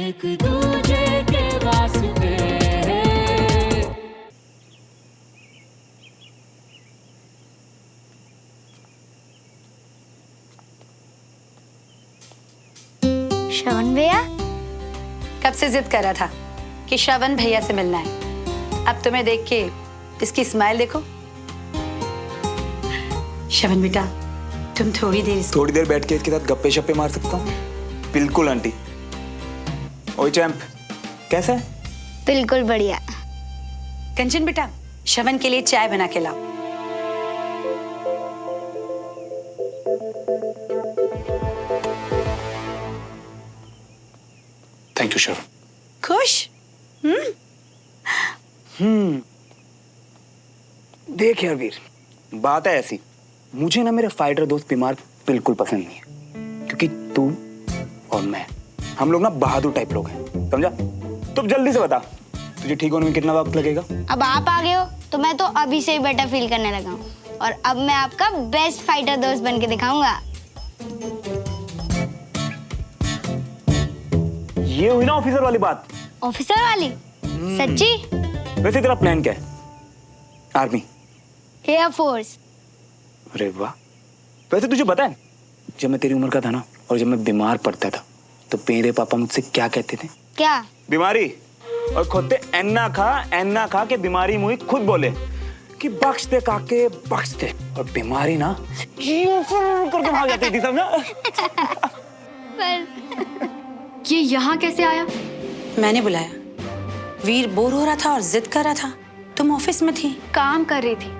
एक दूजे के वास्ते। श्रवण भैया कब से जिद कर रहा था कि श्रवण भैया से मिलना है। अब तुम्हें देख के इसकी स्माइल देखो। श्रवण बेटा, तुम थोड़ी देर बैठ के इसके साथ गप्पे शप्पे मार सकता हूँ? बिल्कुल आंटी। ओए चैंप, कैसा है? बिल्कुल बढ़िया। कंचन बेटा, श्रवण के लिए चाय बना के लाओ। थैंक यू श्रवण। खुश? देख यार वीर, बात है ऐसी, मुझे ना मेरे फाइटर दोस्त बीमार बिल्कुल पसंद नहीं है, क्योंकि तू और मैं, हम लोग ना बहादुर टाइप लोग हैं, समझा? तो जल्दी से बता, तुझे ठीक होने में कितना वक्त लगेगा? अब आप आ गए हो तो मैं तो अभी से ही बेटर फील करने लगा हूँ, और अब मैं आपका बेस्ट फाइटर दोस्त बन के दिखाऊंगा। ये हुई ना ऑफिसर वाली बात। ऑफिसर वाली? सच्ची? वैसे तेरा प्लान क्या है? आर्मी? Air force? अरे वाह। वैसे तुझे पता है, जब मैं तेरी उम्र का था ना, और जब मैं बीमार पड़ता था, तो मेरे पापा मुझसे क्या कहते थे? क्या? बीमारी। और खुद एन्ना खा के बीमारी मुझे खुद बोले कि बख्श दे काके, बख्श दे। और बीमारी ना करके भाग जाती थी, समझा? ये यहाँ कैसे आया? मैंने बुलाया। वीर बोर हो रहा था और जिद कर रहा था। तुम ऑफिस में थी। काम कर रही थी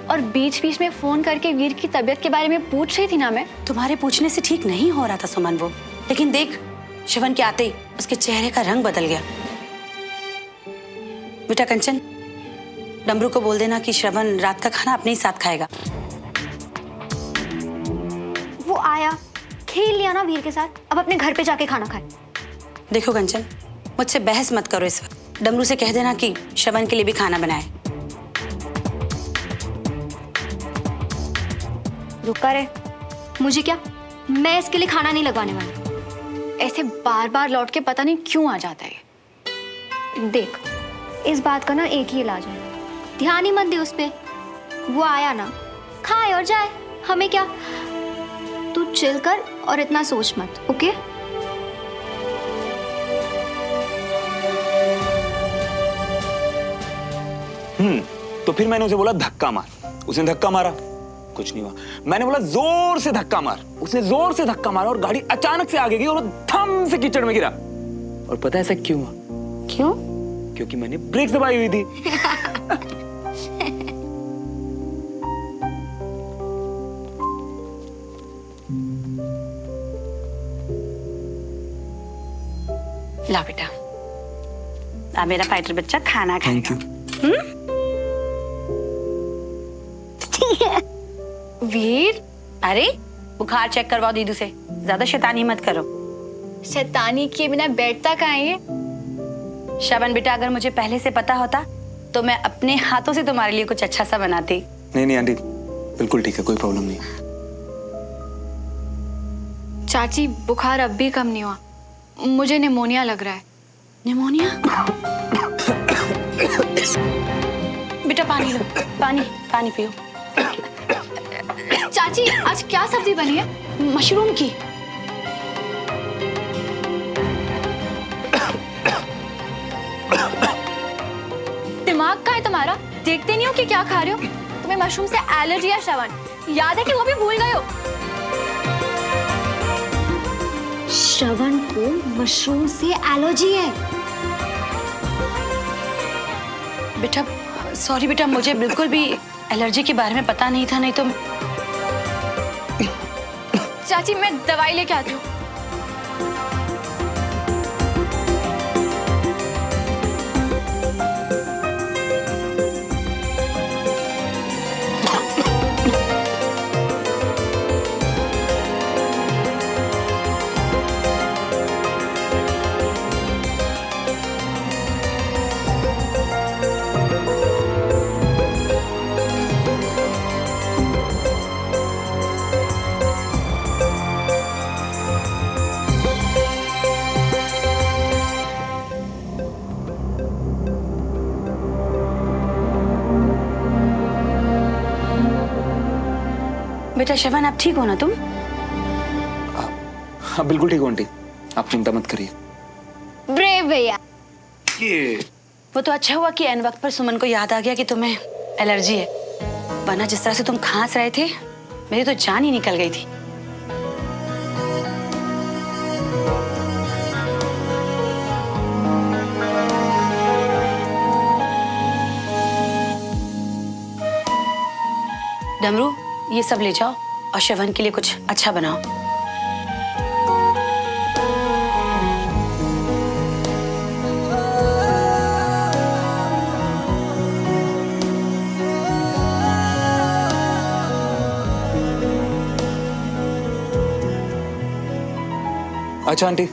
और बीच बीच में फोन करके वीर की तबीयत के बारे में पूछ रही थी ना मैं। तुम्हारे पूछने से ठीक नहीं हो रहा था सुमन वो, लेकिन देख श्रवण के आते ही उसके चेहरे का रंग बदल गया। बेटा कंचन, डमरू को बोल देना कि श्रवण रात का खाना अपने ही साथ खाएगा। वो आया, खेल लिया ना वीर के साथ, अब अपने घर पे जाके खाना खाए। देखो कंचन, मुझसे बहस मत करो इस वक्त। डमरू से कह देना कि श्रवण के लिए भी खाना बनाए। रुका रे, मुझे क्या, मैं इसके लिए खाना नहीं लगवाने वाली। ऐसे बार बार लौट के पता नहीं क्यों आ जाता है। देख, इस बात का ना एक ही इलाज है, ध्यान ही मत दे उस पे। वो आया ना, खाए और जाए, हमें क्या। तू चिल कर और इतना सोच मत, ओके? तो फिर मैंने उसे बोला धक्का मार, उसने धक्का मारा, कुछ नहीं हुआ। मैंने बोला जोर से धक्का मार, उसने जोर से धक्का मारा और गाड़ी अचानक से आगे गई और धम से कीचड़ में गिरा। और पता है ऐसा क्यों हुआ? क्यों? क्योंकि मैंने ब्रेक दबाई हुई थी। ला बेटा, अब मेरा फाइटर बच्चा खाना खाएगा। वीर, अरे बुखार चेक करवाओ दीदू से, ज्यादा शैतानी मत करो। शैतानी किए बिना बैठता कहाँ है ये? श्रवण बेटा, अगर मुझे पहले से पता होता तो मैं अपने हाथों से तुम्हारे लिए कुछ अच्छा सा बनाती। नहीं आंटी, बिल्कुल ठीक है, कोई प्रॉब्लम नहीं। चाची, बुखार अब भी कम नहीं हुआ, मुझे निमोनिया लग रहा है। निमोनिया? बेटा पानी लो, पानी पियो। चाची, आज क्या सब्जी बनी है? मशरूम की। दिमाग कहाँ है तुम्हारा? देखते नहीं हो कि क्या खा रहे हो? तुम्हें मशरूम से एलर्जी है श्रवण, याद है कि वो भी भूल गए हो? श्रवण को मशरूम से एलर्जी है। बेटा सॉरी बेटा, मुझे बिल्कुल भी एलर्जी के बारे में पता नहीं था, नहीं तो। चाची, मैं दवाई लेके आती हूँ। बेटा श्रवण, आप ठीक हो ना तुम? हाँ बिल्कुल ठीक हो आंटी, आप चिंता मत करिए। ब्रेव भैया। ये वो तो अच्छा हुआ कि एन वक्त पर सुमन को याद आ गया कि तुम्हें एलर्जी है, वरना जिस तरह से तुम खांस रहे थे मेरी तो जान ही निकल गई थी। डमरू, ये सब ले जाओ और श्रवण के लिए कुछ अच्छा बनाओ। अच्छा आंटी,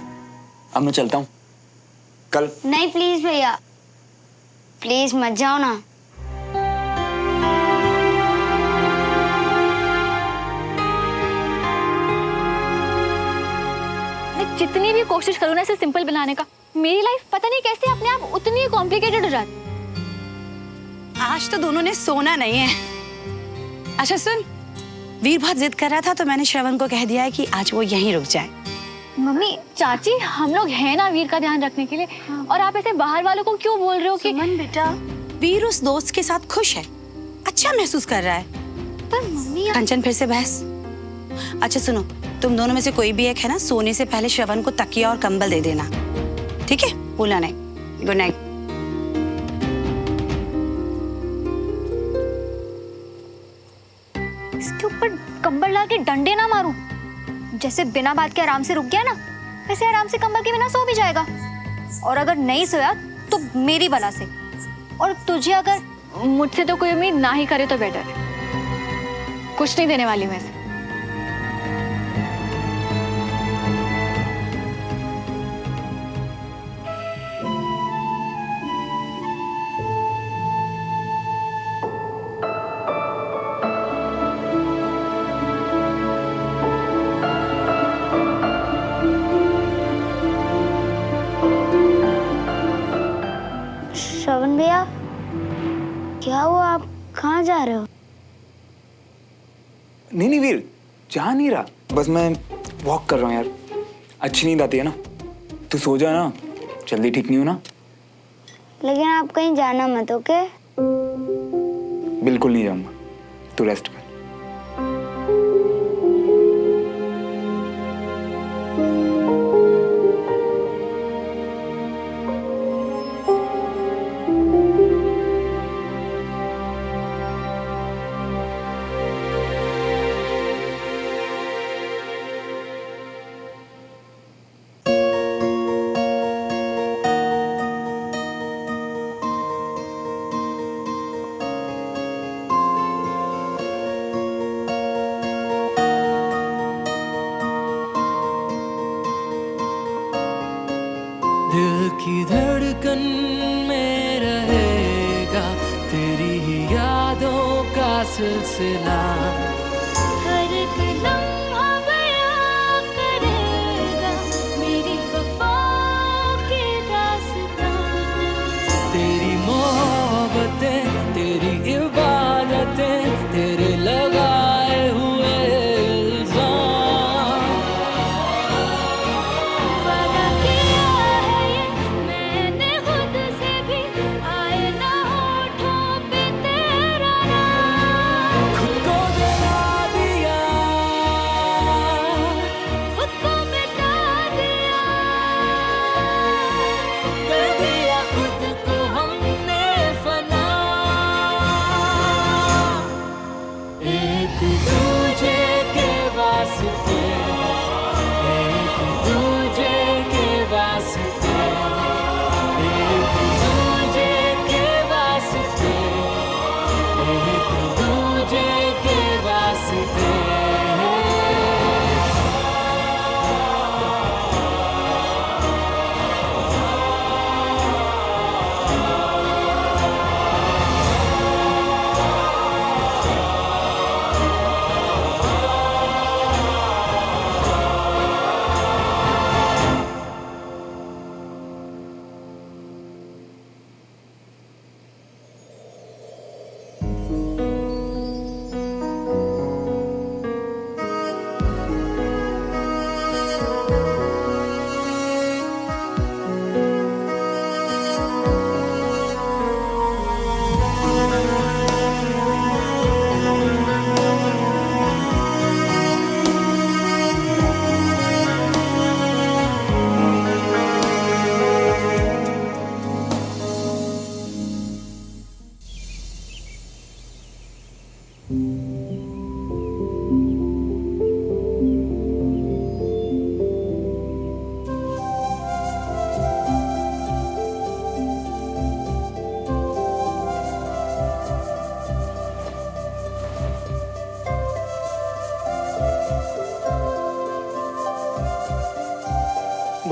अब मैं चलता हूँ। कल नहीं प्लीज भैया, प्लीज मत जाओ ना। मैं जितनी भी कोशिश करूँ ना इसे सिंपल बनाने का, मेरी लाइफ पता नहीं कैसे अपने आप उतनी ही कॉम्प्लिकेटेड हो जाती। आज तो दोनों ने सोना नहीं है। अच्छा सुन, वीर बहुत जिद कर रहा था तो मैंने श्रवण को कह दिया है कि आज वो यहीं रुक जाए। मम्मी, चाची, हम लोग हैं ना वीर का ध्यान रखने के लिए। और आप ऐसे बाहर वालों को क्यों बोल रहे हो कि सुमन बेटा, वीर उस दोस्त के साथ खुश है, अच्छा महसूस कर रहा है। पर मम्मी कंचन फिर से बहस। अच्छा सुनो, तुम दोनों में से कोई भी एक है ना, सोने से पहले श्रवण को तकिया और कंबल दे देना, ठीक है? भूलना नहीं। Good night. इसके ऊपर कंबल डाल के डंडे ना मारूं। जैसे बिना बात के आराम से रुक गया ना, वैसे आराम से कंबल के बिना सो भी जाएगा। और अगर नहीं सोया तो मेरी बला से। और तुझे अगर मुझसे तो कोई उम्मीद ना ही करे तो बेटर है। कुछ नहीं देने वाली मैं इसे। श्रवण भैया, क्या हुआ? आप कहाँ जा रहे हो? नहीं वीर, जा नहीं रहा, बस मैं वॉक कर रहा हूँ यार। अच्छी नींद आती है ना, तू सो जा ना, जल्दी ठीक नहीं हो ना। लेकिन आप कहीं जाना मत, ओके? बिल्कुल नहीं जाऊंगा, तू रेस्ट कर। दिल की धड़कन में रहेगा तेरी ही यादों का सिलसिला। हर एक लम्हा बयां करेगा मेरी वफा की दास्तां। तेरी मोहब्बतें, तेरी इबादतें, तेरे लगाए हुए इल्जाम। वादा किया है ये मैंने खुद से भी, आए ना होठों पे तेरा नाम। खुद को जला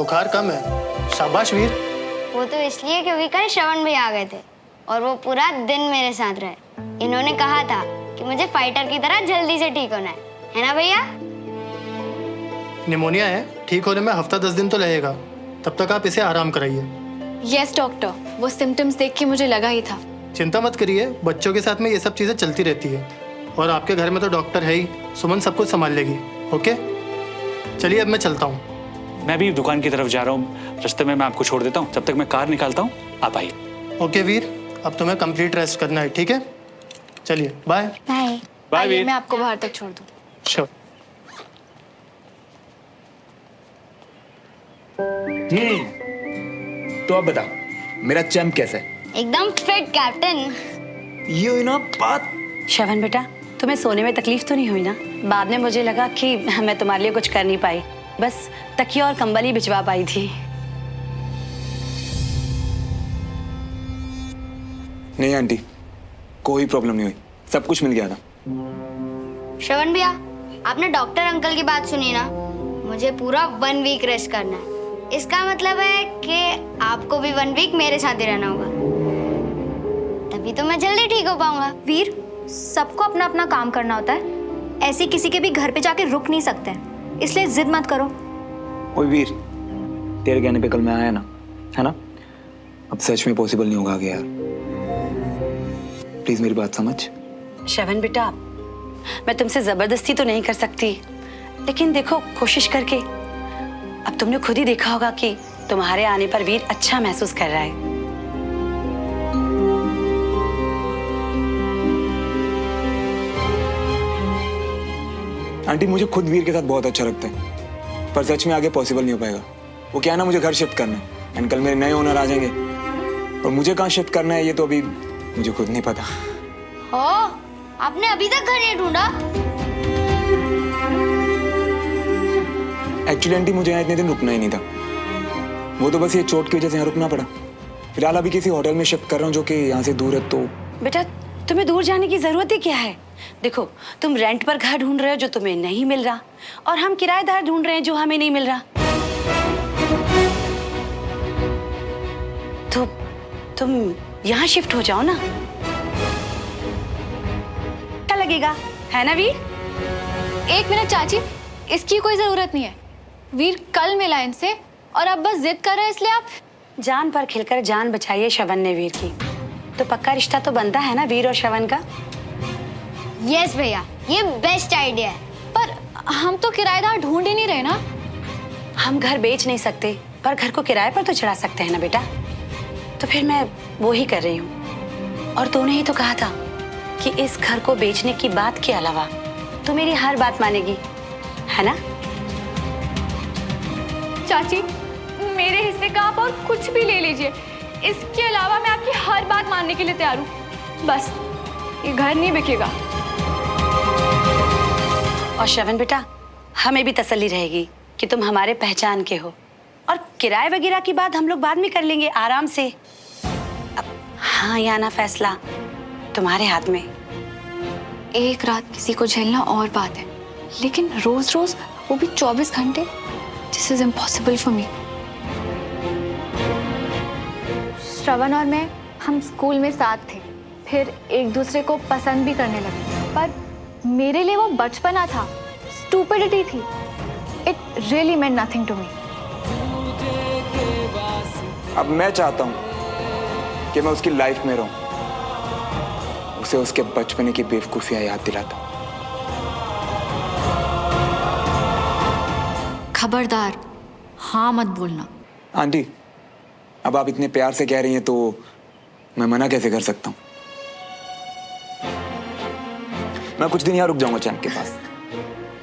बुखार कम है। शाबाश वीर। वो तो इसलिए क्योंकि कल श्रवण भी आ गए थे और वो पूरा दिन मेरे साथ रहे। इन्होंने कहा था कि मुझे फाइटर की तरह जल्दी से ठीक होना है ना भैया? निमोनिया है, ठीक होने में हफ्ता 10 दिन तो लगेगा। तब तक आप इसे आराम कराइए। यस डॉक्टर, वो सिम्टम्स देख के मुझे लगा ही था। चिंता मत करिए, बच्चों के साथ में ये सब चीजें चलती रहती है और आपके घर में तो डॉक्टर है ही, सुमन सब कुछ संभाल लेगी। ओके चलिए अब मैं चलता हूँ। मैं भी दुकान की तरफ जा रहा हूँ, रास्ते में मैं आपको छोड़ देता हूँ। जब तक मैं कार निकालता हूँ आप आइए। ओके वीर, अब तुम्हें कंप्लीट रेस्ट करना है, ठीक है? चलिए बाय। बाय। बाय आइए, वीर। मैं आपको बाहर तक छोड़ दूँ। श्योर। तो अब बता मेरा चैम्प कैसा है? एकदम फिट कैप्टन। ये हुई ना बात। श्रवण बेटा, तुम्हें सोने में तकलीफ तो नहीं हुई ना? बाद में मुझे लगा कि मैं तुम्हारे लिए कुछ कर नहीं पाई, बस तकिया और कंबल ही भिजवा पाई थी। नहीं आंटी, कोई प्रॉब्लम नहीं हुई, सब कुछ मिल गया था। श्रवण भैया, आपने डॉक्टर अंकल की बात सुनी ना? मुझे पूरा 1 वीक रेस्ट करना है। इसका मतलब है कि आपको भी 1 वीक मेरे साथ ही रहना होगा, तभी तो मैं जल्दी ठीक हो पाऊंगा। वीर, सबको अपना अपना काम करना होता है, ऐसे किसी के भी घर पे जाके रुक नहीं सकते हैं, इसलिए जिद मत करो। ओए वीर, तेरे कहने पे कल मैं आया ना, है ना? अब सच में पॉसिबल नहीं होगा आगे यार। प्लीज मेरी बात समझ। श्रवण बेटा, मैं तुमसे जबरदस्ती तो नहीं कर सकती, लेकिन देखो कोशिश करके। अब तुमने खुद ही देखा होगा कि तुम्हारे आने पर वीर अच्छा महसूस कर रहा है। आंटी मुझे खुद वीर के साथ बहुत अच्छा लगता है, पर सच में आगे पॉसिबल नहीं हो पाएगा। वो क्या है ना, मुझे घर शिफ्ट करना है एंड कल मेरे नए ओनर आ जाएंगे और मुझे कहाँ शिफ्ट करना है ये तो अभी मुझे खुद नहीं पता। हो, आपने अभी तक घर नहीं ढूंढा? एक्चुअली आंटी मुझे यहाँ इतने दिन रुकना ही नहीं था, वो तो बस ये चोट की वजह से यहाँ रुकना पड़ा। फिलहाल अभी किसी होटल में शिफ्ट कर रहा हूँ जो कि यहाँ से दूर है। तो बेटा, तुम्हें दूर जाने की जरूरत ही क्या है? देखो, तुम रेंट पर घर ढूंढ रहे हो जो तुम्हें नहीं मिल रहा, और हम किराएदार ढूंढ रहे हैं जो हमें नहीं मिल रहा। तो तुम यहाँ शिफ्ट हो जाओ ना, क्या लगेगा, है ना वीर? 1 मिनट चाची, इसकी कोई जरूरत नहीं है। वीर कल मिला इनसे और अब बस जिद कर रहे हैं, इसलिए आप। जान पर खिलकर जान बचाई है श्रवण ने वीर की, तो पक्का रिश्ता तो बनता है ना वीर और श्रवण का। यस भैया, ये बेस्ट आइडिया है। पर हम तो किराएदार ढूंढ ही नहीं रहे ना। हम घर बेच नहीं सकते, पर घर को किराए पर तो चढ़ा सकते हैं ना बेटा। तो फिर मैं वो ही कर रही हूँ। और तूने ही तो कहा था कि इस घर को बेचने की बात के अलावा तू मेरी हर बात मानेगी, है ना? चाची, मेरे हिस्से का आप और कुछ भी ले लीजिए, इसके अलावा मैं आपकी हर बात मानने के लिए तैयार हूँ। बस ये घर नहीं बिकेगा। और श्रवण बेटा, हमें भी तसल्ली रहेगी कि तुम हमारे पहचान के हो, और किराए वगैरह की बात हम लोग बाद में कर लेंगे आराम से। अब हाँ या ना फैसला तुम्हारे हाथ में। एक रात किसी को झेलना और बात है, लेकिन रोज रोज, वो भी 24 घंटे, this is impossible for me. Shravan और मैं, हम स्कूल में साथ थे, फिर एक दूसरे को पसंद भी करने लगे, पर मेरे लिए वो बचपना था, स्टूपिडिटी थी। It really meant nothing to me. अब मैं चाहता हूँ कि मैं उसकी लाइफ में रहूं, उसे उसके बचपने की बेवकूफियां याद दिलाता हूं। खबरदार, हाँ मत बोलना। आंटी, अब आप इतने प्यार से कह रही हैं तो मैं मना कैसे कर सकता हूँ? मैं कुछ दिन यहाँ रुक जाऊंगा चैम्प के पास,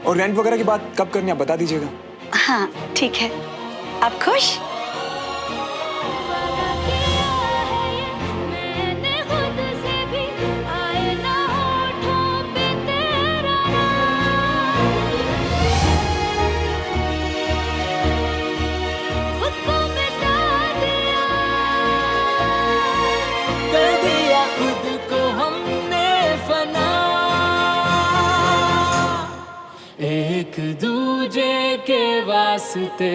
और रेंट वगैरह की बात कब करनी है बता दीजिएगा। हाँ ठीक है, आप खुश? मैंने खुद से भी आए ना होठों पे तेरा खुद को मिटा दिया, कर दिया खुद को हमने फना, एक दूजे के वास्ते